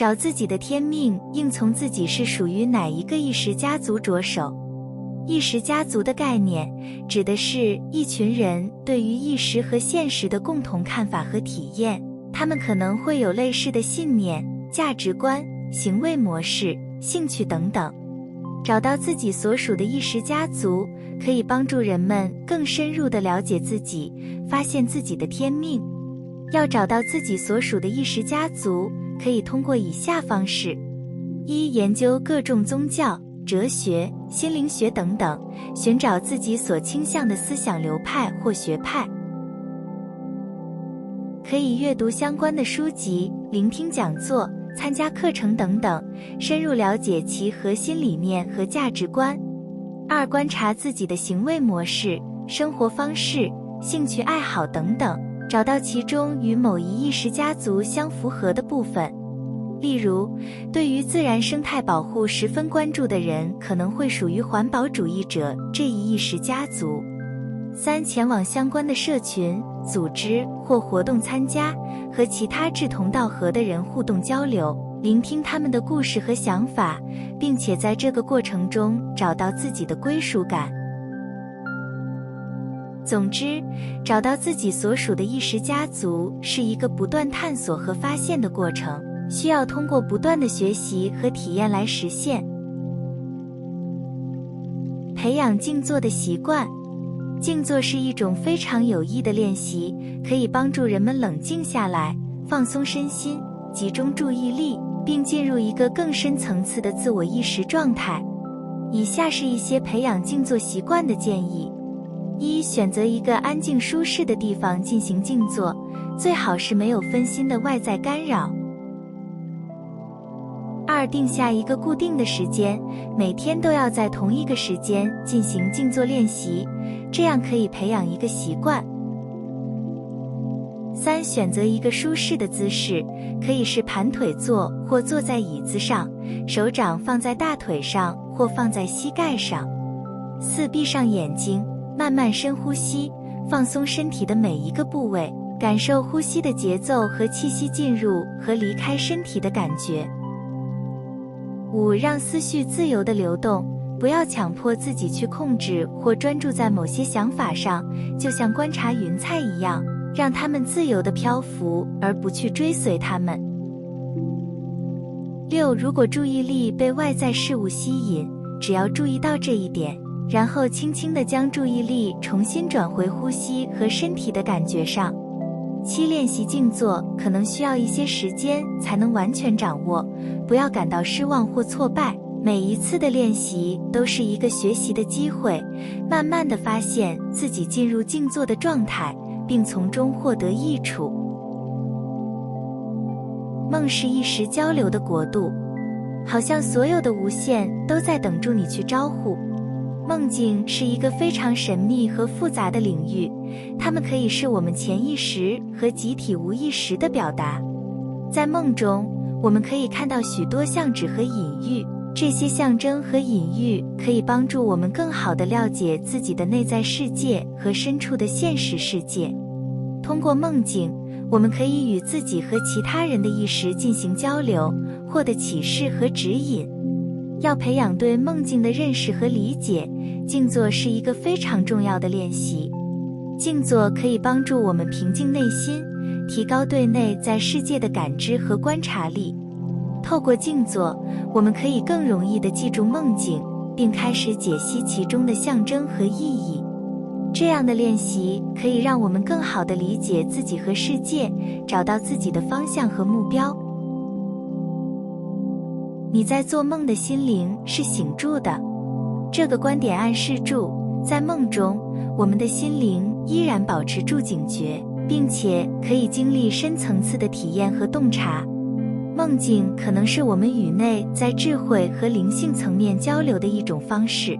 找自己的天命，应从自己是属于哪一个意识家族着手。意识家族的概念，指的是一群人对于意识和现实的共同看法和体验，他们可能会有类似的信念、价值观、行为模式、兴趣等等。找到自己所属的意识家族，可以帮助人们更深入地了解自己，发现自己的天命。要找到自己所属的意识家族，可以通过以下方式：一、研究各种宗教、哲学、心灵学等等，寻找自己所倾向的思想流派或学派。可以阅读相关的书籍，聆听讲座，参加课程等等，深入了解其核心理念和价值观。二、观察自己的行为模式、生活方式、兴趣爱好等等，找到其中与某一意识家族相符合的部分。例如，对于自然生态保护十分关注的人，可能会属于环保主义者这一意识家族。三、前往相关的社群、组织或活动参加，和其他志同道合的人互动交流，聆听他们的故事和想法，并且在这个过程中找到自己的归属感。总之，找到自己所属的意识家族是一个不断探索和发现的过程，需要通过不断的学习和体验来实现。培养静坐的习惯。静坐是一种非常有益的练习，可以帮助人们冷静下来，放松身心，集中注意力，并进入一个更深层次的自我意识状态。以下是一些培养静坐习惯的建议：一、选择一个安静舒适的地方进行静坐，最好是没有分心的外在干扰。二、定下一个固定的时间，每天都要在同一个时间进行静坐练习，这样可以培养一个习惯。三、选择一个舒适的姿势，可以是盘腿坐或坐在椅子上，手掌放在大腿上或放在膝盖上。四、闭上眼睛，慢慢深呼吸，放松身体的每一个部位，感受呼吸的节奏和气息进入和离开身体的感觉。五、让思绪自由地流动，不要强迫自己去控制或专注在某些想法上，就像观察云彩一样，让它们自由地漂浮，而不去追随它们。六、如果注意力被外在事物吸引，只要注意到这一点，然后轻轻地将注意力重新转回呼吸和身体的感觉上。七、练习静坐可能需要一些时间才能完全掌握，不要感到失望或挫败，每一次的练习都是一个学习的机会，慢慢地发现自己进入静坐的状态，并从中获得益处。梦是意识交流的国度，好像所有的无限都在等住你去招呼。梦境是一个非常神秘和复杂的领域，它们可以是我们潜意识和集体无意识的表达。在梦中，我们可以看到许多象徵和隐喻，这些象征和隐喻可以帮助我们更好地了解自己的内在世界和深处的现实世界。通过梦境，我们可以与自己和其他人的意识进行交流，获得启示和指引。要培养对梦境的认识和理解，静坐是一个非常重要的练习。静坐可以帮助我们平静内心，提高对内在世界的感知和观察力。透过静坐，我们可以更容易地记住梦境，并开始解析其中的象征和意义。这样的练习可以让我们更好地理解自己和世界，找到自己的方向和目标。你在做梦的心灵是醒住的。这个观点暗示住，在梦中，我们的心灵依然保持住警觉，并且可以经历深层次的体验和洞察。梦境可能是我们与内在智慧和灵性层面交流的一种方式。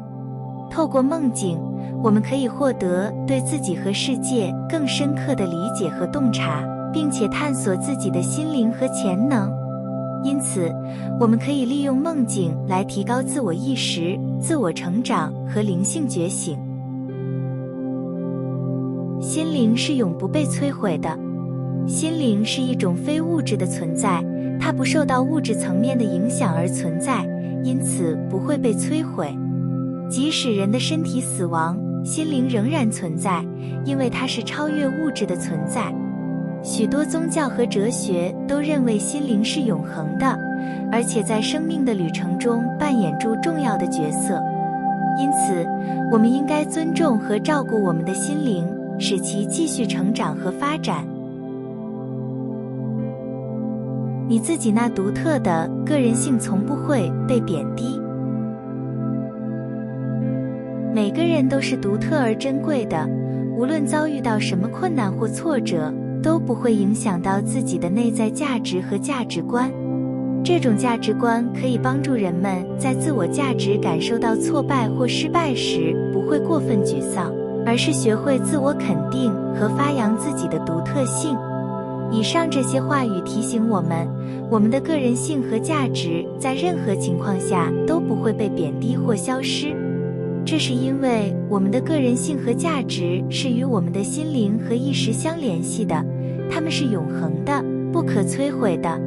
透过梦境，我们可以获得对自己和世界更深刻的理解和洞察，并且探索自己的心灵和潜能。因此，我们可以利用梦境来提高自我意识、自我成长和灵性觉醒。心灵是永不被摧毁的。心灵是一种非物质的存在，它它不受到物质层面的影响而存在，因此不会被摧毁。即使人的身体死亡，心灵仍然存在，因为它是超越物质的存在。许多宗教和哲学都认为心灵是永恒的，而且在生命的旅程中扮演着重要的角色。因此，我们应该尊重和照顾我们的心灵，使其继续成长和发展。你自己那独特的个人性从不会被贬低。每个人都是独特而珍贵的，无论遭遇到什么困难或挫折，都不会影响到自己的内在价值和价值观。这种价值观可以帮助人们在自我价值感受到挫败或失败时，不会过分沮丧，而是学会自我肯定和发扬自己的独特性。以上这些话语提醒我们，我们的个人性和价值在任何情况下都不会被贬低或消失。这是因为我们的个人性和价值是与我们的心灵和意识相联系的，它们是永恒的，不可摧毁的。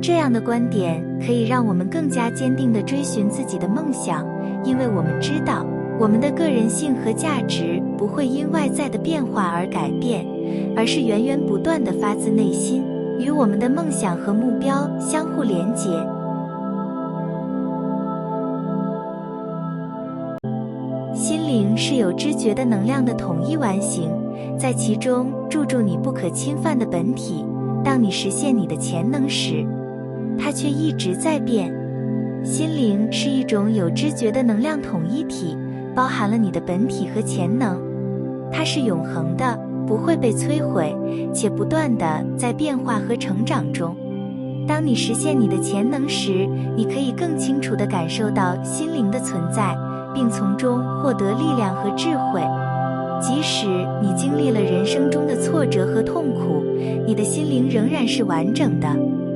这样的观点可以让我们更加坚定地追寻自己的梦想，因为我们知道，我们的个人性和价值不会因外在的变化而改变，而是源源不断地发自内心，与我们的梦想和目标相互连结。心灵是有知觉的能量的统一完形，在其中注入你不可侵犯的本体。当你实现你的潜能时，它却一直在变。心灵是一种有知觉的能量统一体，包含了你的本体和潜能。它是永恒的，不会被摧毁，且不断地在变化和成长中。当你实现你的潜能时，你可以更清楚地感受到心灵的存在，并从中获得力量和智慧。即使你经历了人生中的挫折和痛苦，你的心灵仍然是完整的。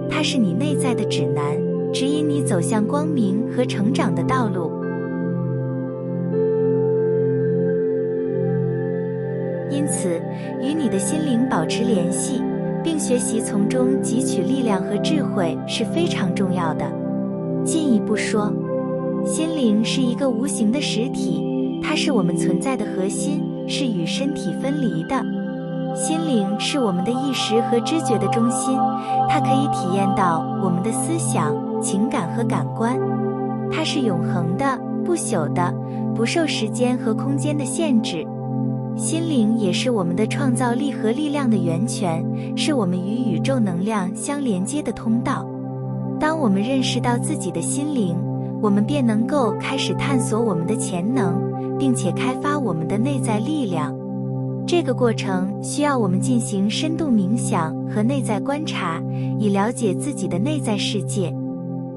它是你内在的指南，指引你走向光明和成长的道路。因此，与你的心灵保持联系，并学习从中汲取力量和智慧是非常重要的。进一步说，心灵是一个无形的实体，它是我们存在的核心，是与身体分离的。心灵是我们的意识和知觉的中心，它可以体验到我们的思想、情感和感官。它是永恒的、不朽的，不受时间和空间的限制。心灵也是我们的创造力和力量的源泉，是我们与宇宙能量相连接的通道。当我们认识到自己的心灵，我们便能够开始探索我们的潜能，并且开发我们的内在力量。这个过程需要我们进行深度冥想和内在观察，以了解自己的内在世界。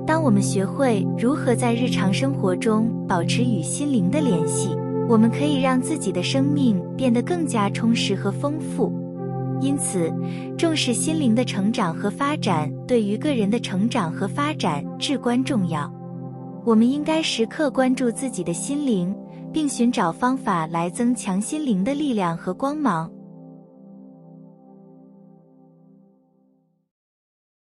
当我们学会如何在日常生活中保持与心灵的联系，我们可以让自己的生命变得更加充实和丰富。因此，重视心灵的成长和发展对于个人的成长和发展至关重要。我们应该时刻关注自己的心灵，并寻找方法来增强心灵的力量和光芒。